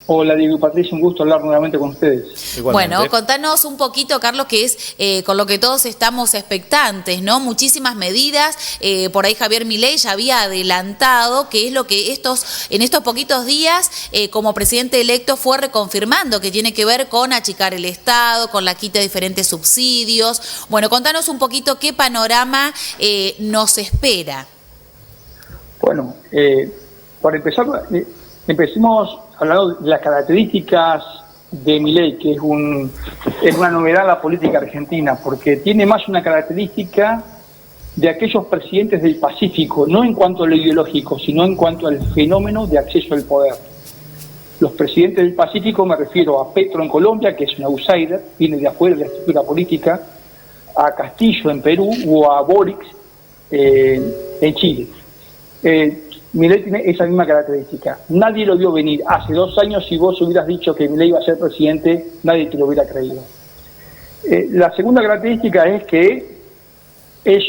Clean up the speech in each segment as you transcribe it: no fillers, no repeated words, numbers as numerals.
Hola Diego y Patricia, un gusto hablar nuevamente con ustedes. Igualmente. Bueno, contanos un poquito, Carlos, que es con lo que todos estamos expectantes, ¿no? Muchísimas medidas, por ahí Javier Milei ya había adelantado que es lo que en estos poquitos días, como presidente electo, fue reconfirmando, que tiene que ver con achicar el Estado, con la quita de diferentes subsidios. Bueno, contanos un poquito qué panorama nos espera. Bueno, para empezar, empecemos hablando de las características de Milei, que es una novedad en la política argentina, porque tiene más una característica de aquellos presidentes del Pacífico, no en cuanto a lo ideológico, sino en cuanto al fenómeno de acceso al poder. Los presidentes del Pacífico, me refiero a Petro en Colombia, que es un outsider, viene de afuera de la estructura política, a Castillo en Perú o a Boric en Chile. Milei tiene esa misma característica. Nadie lo vio venir. Hace 2 años, si vos hubieras dicho que Milei iba a ser presidente, nadie te lo hubiera creído. La segunda característica es que es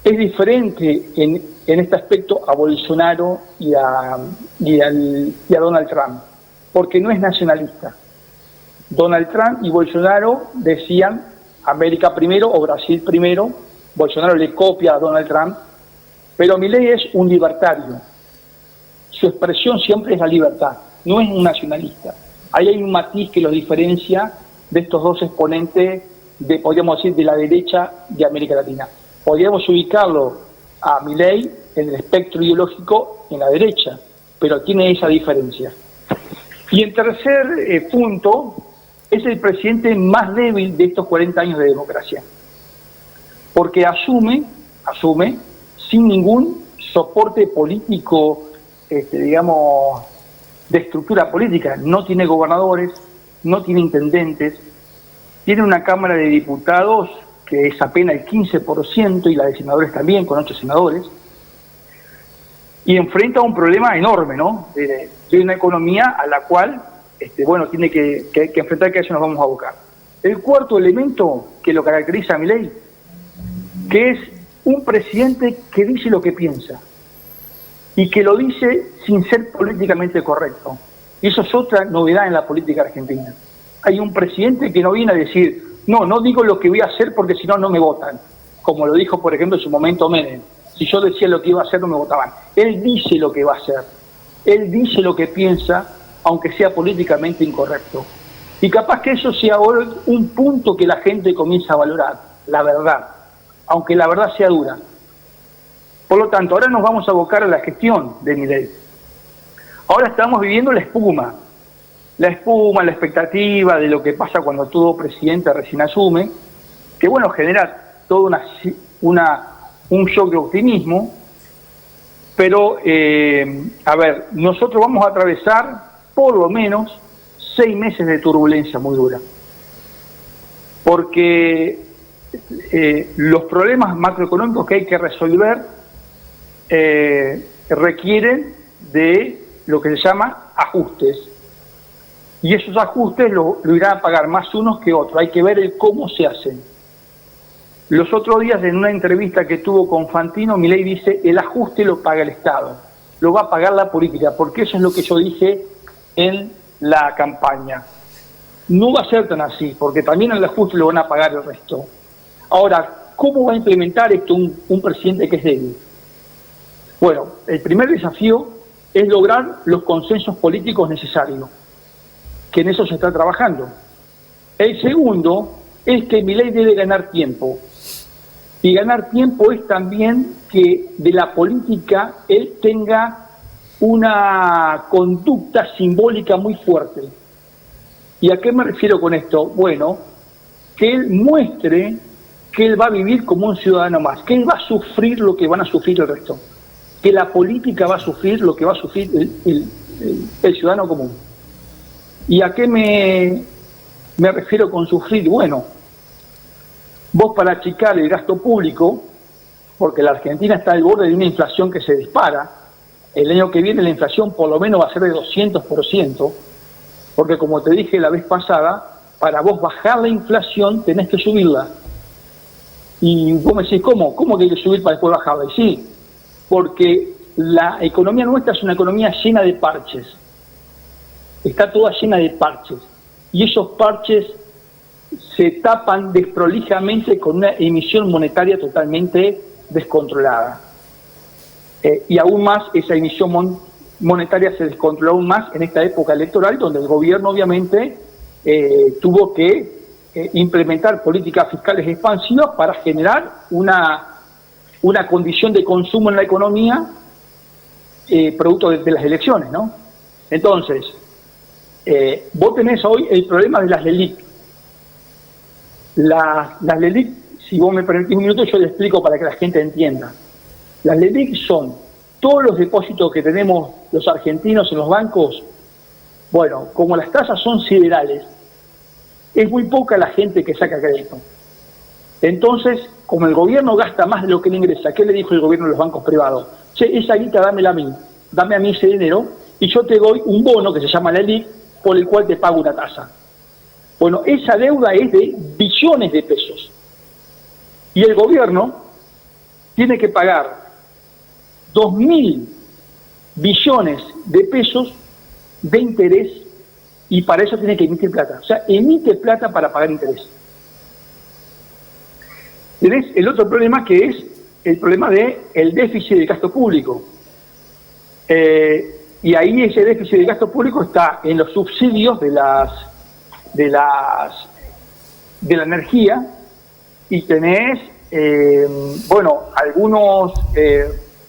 diferente en este aspecto a Bolsonaro y a Donald Trump, porque no es nacionalista. Donald Trump y Bolsonaro decían América primero o Brasil primero. Bolsonaro le copia a Donald Trump. Pero Milei es un libertario. Su expresión siempre es la libertad, no es un nacionalista. Ahí hay un matiz que los diferencia de estos dos exponentes, podríamos decir, de la derecha de América Latina. Podríamos ubicarlo a Milei en el espectro ideológico en la derecha, pero tiene esa diferencia. Y en tercer punto, es el presidente más débil de estos 40 años de democracia, porque asume sin ningún soporte político, digamos, de estructura política. No tiene gobernadores, no tiene intendentes, tiene una Cámara de Diputados que es apenas el 15% y la de senadores también, con 8 senadores, y enfrenta un problema enorme, ¿no? De una economía a la cual, tiene que enfrentar, que a eso nos vamos a abocar. El cuarto elemento que lo caracteriza a Milei, que es un presidente que dice lo que piensa y que lo dice sin ser políticamente correcto. Y eso es otra novedad en la política argentina. Hay un presidente que no viene a decir, no digo lo que voy a hacer porque si no, no me votan. Como lo dijo, por ejemplo, en su momento Menem. Si yo decía lo que iba a hacer, no me votaban. Él dice lo que va a hacer. Él dice lo que piensa, aunque sea políticamente incorrecto. Y capaz que eso sea ahora un punto que la gente comienza a valorar, la verdad, aunque la verdad sea dura. Por lo tanto, ahora nos vamos a abocar a la gestión de Milei. Ahora estamos viviendo la espuma, la expectativa de lo que pasa cuando todo presidente recién asume, que genera todo un shock de optimismo, pero, nosotros vamos a atravesar por lo menos 6 meses de turbulencia muy dura, porque los problemas macroeconómicos que hay que resolver requieren de lo que se llama ajustes, y esos ajustes lo irán a pagar más unos que otros. Hay que ver el cómo se hacen. Los otros días, en una entrevista que tuvo con Fantino, Milei dice, el ajuste lo paga el Estado, lo va a pagar la política, porque eso es lo que yo dije en la campaña. No va a ser tan así, porque también el ajuste lo van a pagar el resto. Ahora, ¿cómo va a implementar esto un presidente que es débil? Bueno, el primer desafío es lograr los consensos políticos necesarios, que en eso se está trabajando. El segundo es que Milei debe ganar tiempo. Y ganar tiempo es también que de la política él tenga una conducta simbólica muy fuerte. ¿Y a qué me refiero con esto? Bueno, que él muestre que él va a vivir como un ciudadano más, que él va a sufrir lo que van a sufrir el resto, que la política va a sufrir lo que va a sufrir el ciudadano común. ¿Y a qué me refiero con sufrir? Bueno, vos para achicar el gasto público, porque la Argentina está al borde de una inflación que se dispara, el año que viene la inflación por lo menos va a ser de 200%, porque como te dije la vez pasada, para vos bajar la inflación tenés que subirla. Y vos me decís, ¿cómo? ¿Cómo que hay que subir para después bajarla? Y sí, porque la economía nuestra es una economía llena de parches. está toda llena de parches. Y esos parches se tapan desprolijamente con una emisión monetaria totalmente descontrolada. Y aún más, esa emisión monetaria se descontroló aún más en esta época electoral, donde el gobierno obviamente tuvo que implementar políticas fiscales expansivas para generar una condición de consumo en la economía producto de las elecciones, ¿no? Entonces, vos tenés hoy el problema de las LELIC. Las LELIC, si vos me permitís un minuto, yo le explico para que la gente entienda. Las LELIC son todos los depósitos que tenemos los argentinos en los bancos. Bueno, como las tasas son siderales, es muy poca la gente que saca crédito. Entonces, como el gobierno gasta más de lo que le ingresa, ¿qué le dijo el gobierno a los bancos privados? Che, esa guita dámela a mí, dame a mí ese dinero y yo te doy un bono que se llama la LELIC, por el cual te pago una tasa. Bueno, esa deuda es de billones de pesos. Y el gobierno tiene que pagar 2.000 billones de pesos de interés, y para eso tiene que emitir plata. O sea, emite plata para pagar interés. Tenés el otro problema, que es el problema del déficit del gasto público. Y ahí ese déficit del gasto público está en los subsidios de la energía, y tenés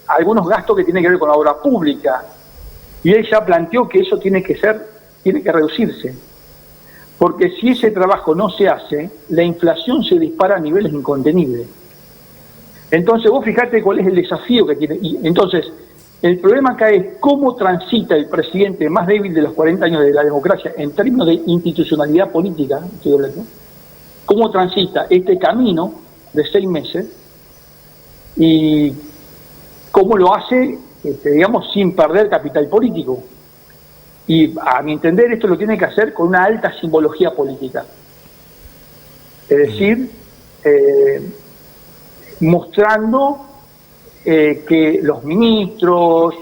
algunos gastos que tienen que ver con la obra pública, y él ya planteó que eso tiene que reducirse, porque si ese trabajo no se hace, la inflación se dispara a niveles incontenibles. Entonces vos fijate cuál es el desafío que tiene. Y entonces el problema acá es cómo transita el presidente más débil de los 40 años de la democracia en términos de institucionalidad política, cómo transita este camino de 6 meses y cómo lo hace, digamos, sin perder capital político. Y a mi entender esto lo tiene que hacer con una alta simbología política. Es decir, mostrando que los ministros,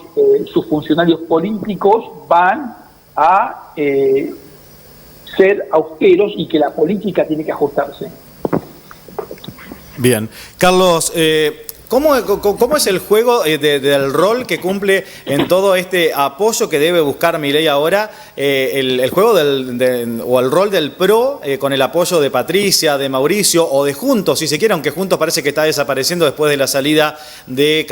sus funcionarios políticos van a ser austeros y que la política tiene que ajustarse. Bien. Carlos, ¿cómo es el juego del rol que cumple en todo este apoyo que debe buscar Milei ahora? El juego o el rol del PRO con el apoyo de Patricia, de Mauricio o de Juntos, si se quiere, aunque Juntos parece que está desapareciendo después de la salida de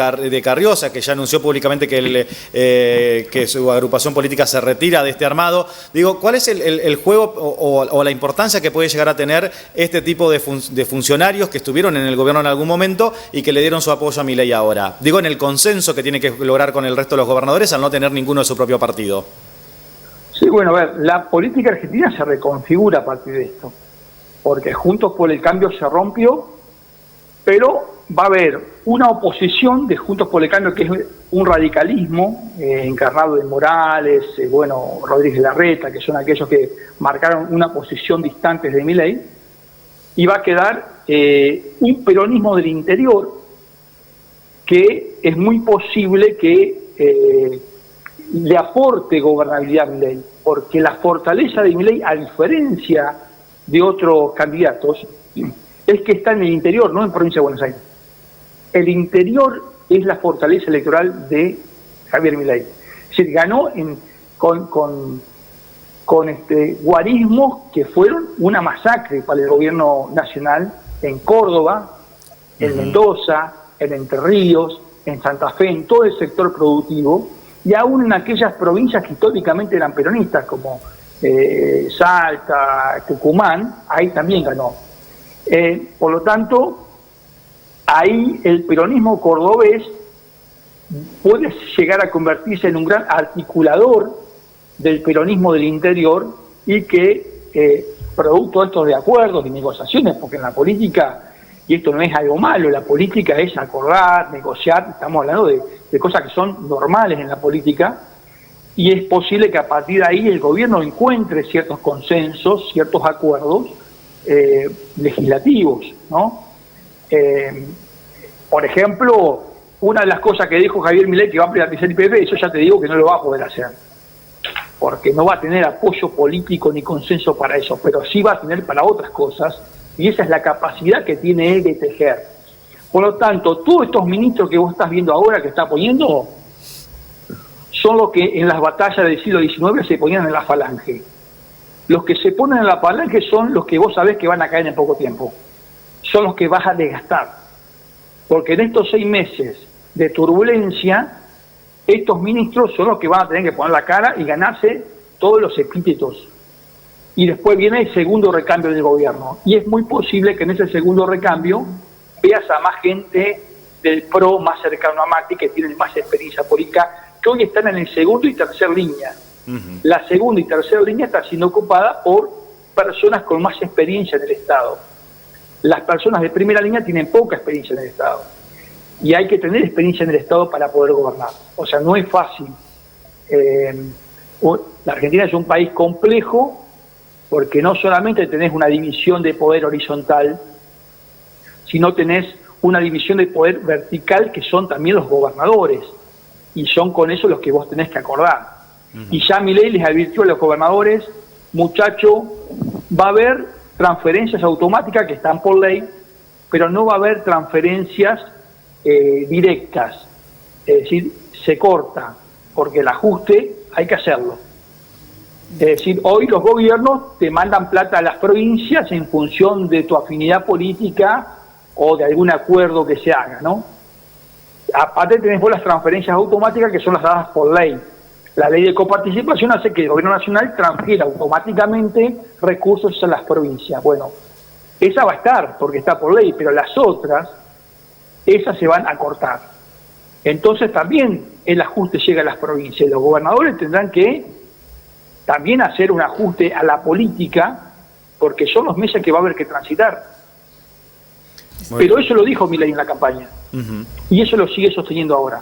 Carrizosa, que ya anunció públicamente que su agrupación política se retira de este armado. Digo, ¿cuál es el juego o la importancia que puede llegar a tener este tipo de funcionarios que estuvieron en el gobierno en algún momento y que le dieron su apoyo a Milei ahora? Digo, en el consenso que tiene que lograr con el resto de los gobernadores al no tener ninguno de su propio partido. Sí, bueno, a ver, la política argentina se reconfigura a partir de esto, porque Juntos por el Cambio se rompió, pero va a haber una oposición de Juntos por el Cambio que es un radicalismo encarnado en Morales, Rodríguez Larreta, que son aquellos que marcaron una posición distante de Milei, y va a quedar un peronismo del interior que es muy posible que le aporte gobernabilidad a Milei, porque la fortaleza de Milei, a diferencia de otros candidatos, es que está en el interior, no en Provincia de Buenos Aires. El interior es la fortaleza electoral de Javier Milei. Es decir, ganó con guarismos que fueron una masacre para el gobierno nacional en Córdoba, en Mendoza, en Entre Ríos, en Santa Fe, en todo el sector productivo, y aún en aquellas provincias que históricamente eran peronistas, como Salta, Tucumán, ahí también ganó. Por lo tanto, ahí el peronismo cordobés puede llegar a convertirse en un gran articulador del peronismo del interior, y que producto de estos de acuerdos y negociaciones, porque en la política, y esto no es algo malo, la política es acordar, negociar, estamos hablando de cosas que son normales en la política, y es posible que a partir de ahí el gobierno encuentre ciertos consensos, ciertos acuerdos legislativos, ¿no? Por ejemplo, una de las cosas que dijo Javier Milei, que va a privatizar el IPF, eso ya te digo que no lo va a poder hacer. porque no va a tener apoyo político ni consenso para eso, pero sí va a tener para otras cosas, y esa es la capacidad que tiene él de tejer. Por lo tanto, todos estos ministros que vos estás viendo ahora, que está poniendo, son los que en las batallas del siglo XIX se ponían en la falange. Los que se ponen en la falange son los que vos sabés que van a caer en poco tiempo. Son los que vas a desgastar. Porque en estos 6 meses de turbulencia, estos ministros son los que van a tener que poner la cara y ganarse todos los epítetos. Y después viene el segundo recambio del gobierno. Y es muy posible que en ese segundo recambio veas a más gente del PRO más cercano a Macri, que tienen más experiencia política, que hoy están en el segundo y tercer línea. La segunda y tercera línea está siendo ocupada por personas con más experiencia en el Estado. Las personas de primera línea tienen poca experiencia en el Estado. Y hay que tener experiencia en el Estado para poder gobernar. O sea, no es fácil. La Argentina es un país complejo porque no solamente tenés una división de poder horizontal, sino tenés una división de poder vertical que son también los gobernadores. Y son con eso los que vos tenés que acordar. Y ya Milei les advirtió a los gobernadores, muchacho, va a haber transferencias automáticas que están por ley, pero no va a haber transferencias directas. Es decir, se corta, porque el ajuste hay que hacerlo. Es decir, hoy los gobiernos te mandan plata a las provincias en función de tu afinidad política o de algún acuerdo que se haga, ¿no? Aparte tenés vos las transferencias automáticas que son las dadas por ley. La ley de coparticipación hace que el gobierno nacional transfiera automáticamente recursos a las provincias. Bueno, esa va a estar porque está por ley, pero las otras, esas se van a cortar. Entonces también el ajuste llega a las provincias. Los gobernadores tendrán que también hacer un ajuste a la política porque son los meses que va a haber que transitar. Pero eso lo dijo Milei en la campaña y eso lo sigue sosteniendo ahora.